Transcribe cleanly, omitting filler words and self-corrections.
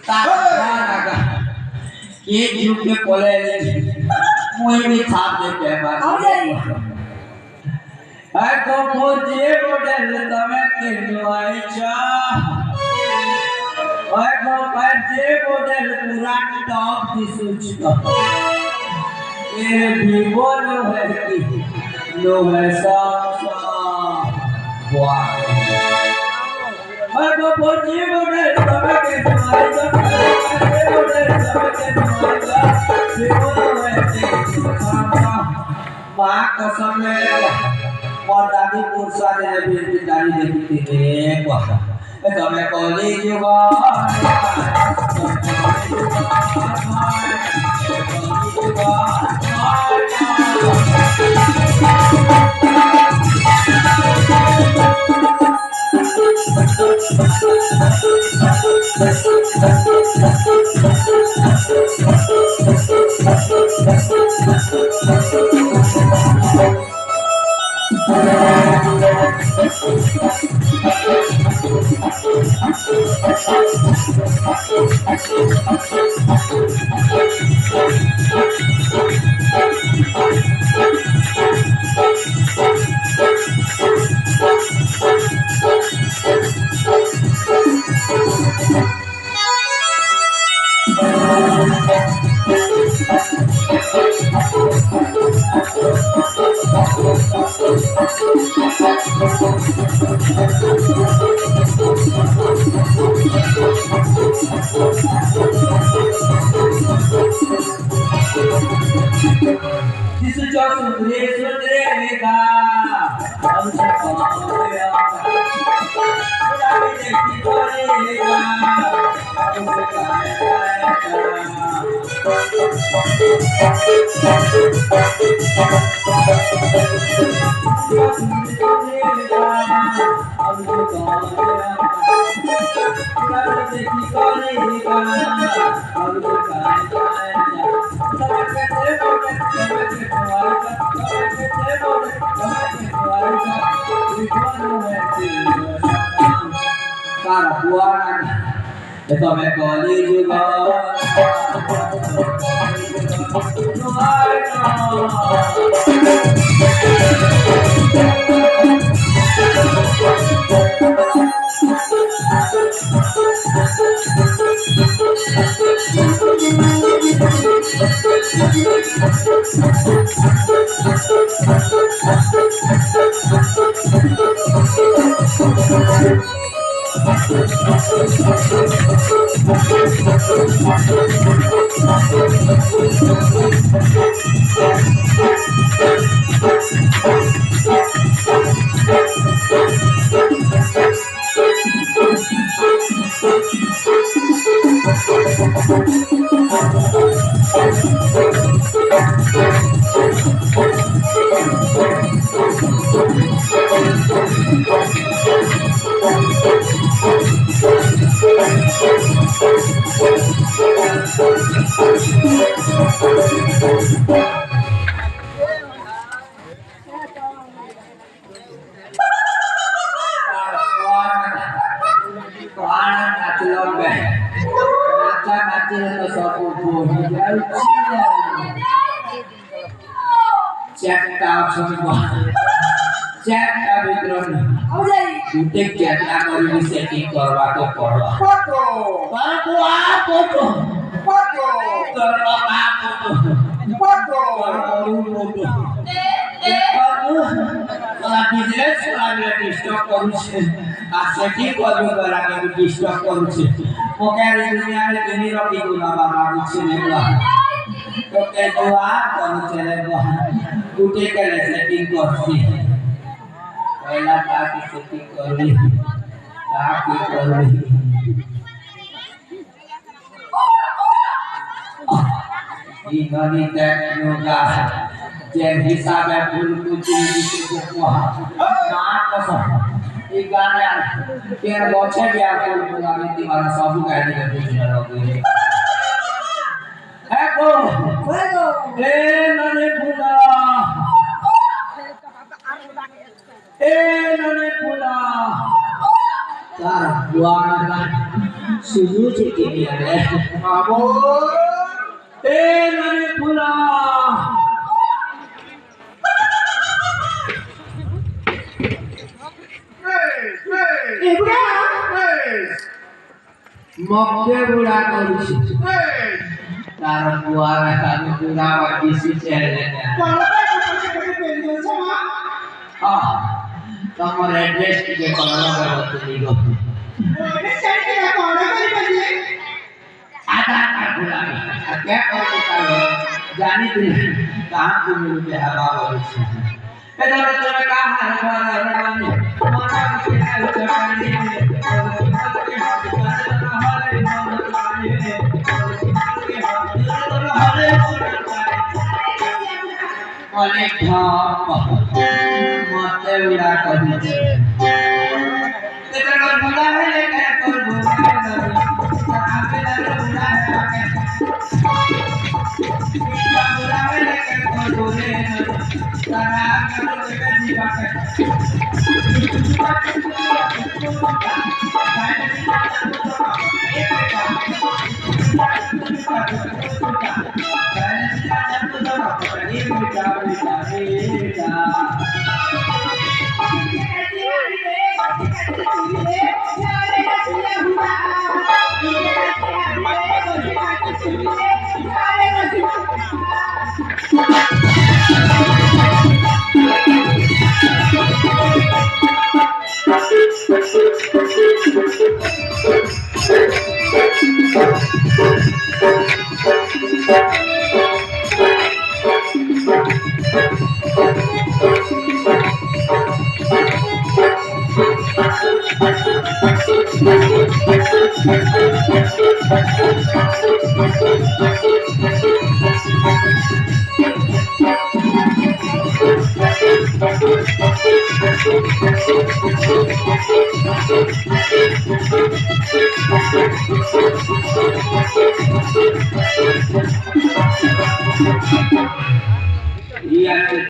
Tak ये युग के बोले मुझे भी छाप दे के बात है तो मुझे मॉडल तमें किन्वाई चा है तो मुझे मॉडल पूरा टॉप दिसूच का ये भी बोलो है कि लो है साक्षा वाह है तो मुझे मॉडल तमें किन्वाई चा माँ कसम है और दादी पुरसा ने भी दादी देखी थी वाह तो मैं कॉलेज जुगा जिस जो सुंदरे सुंदरे वेगा हमसे पाया पूरा भी देखी करेगा हमसे Ito may college juga. Setting करवा तो पड़वा फोटो बाबू आ फोटो फोटो करवा फोटो फोटो फोटो वाला बिजनेस वाला डिस्टर्ब करू छे आ सेटिंग करबो वाला के डिस्टर्ब करू छे ओके दुनिया में केनी रखी गुना बाबू छे नेला तो के दुआ करू चले उठे के सेटिंग करसी पहला ताकि सेटिंग करली ताकि करली ई गनी टेक्नोगा जे हिसाबे फूल कुची के कोहा ना कसम ई गाना केर बचे गया फूल पुरानी दीवाना सब गाड़ी के पीछे लगे है को ए नने फूला ए नने फूला तार बुआना सुरू चिकनी आहे बाबो ए नरे फुला मक्के बुढ़ा करूँ तार बुआ में तार बुढ़ा वाकी सी चेहरे हाँ तमरे एड्रेस के कॉलर में बतली गो आधा बुढ़ा में क्या करो जानी थी कहाँ तुम मुझे हवा बोली इधर उधर कहाँ हवा रवानी माता के नाल चढ़ाने अनेक धाम माते उड़ा कर दे तेरा बुला है लेकर कर बुला है आगे लगा बुला है बुला है लेकर कर बोले तारा कर लेकर जीवा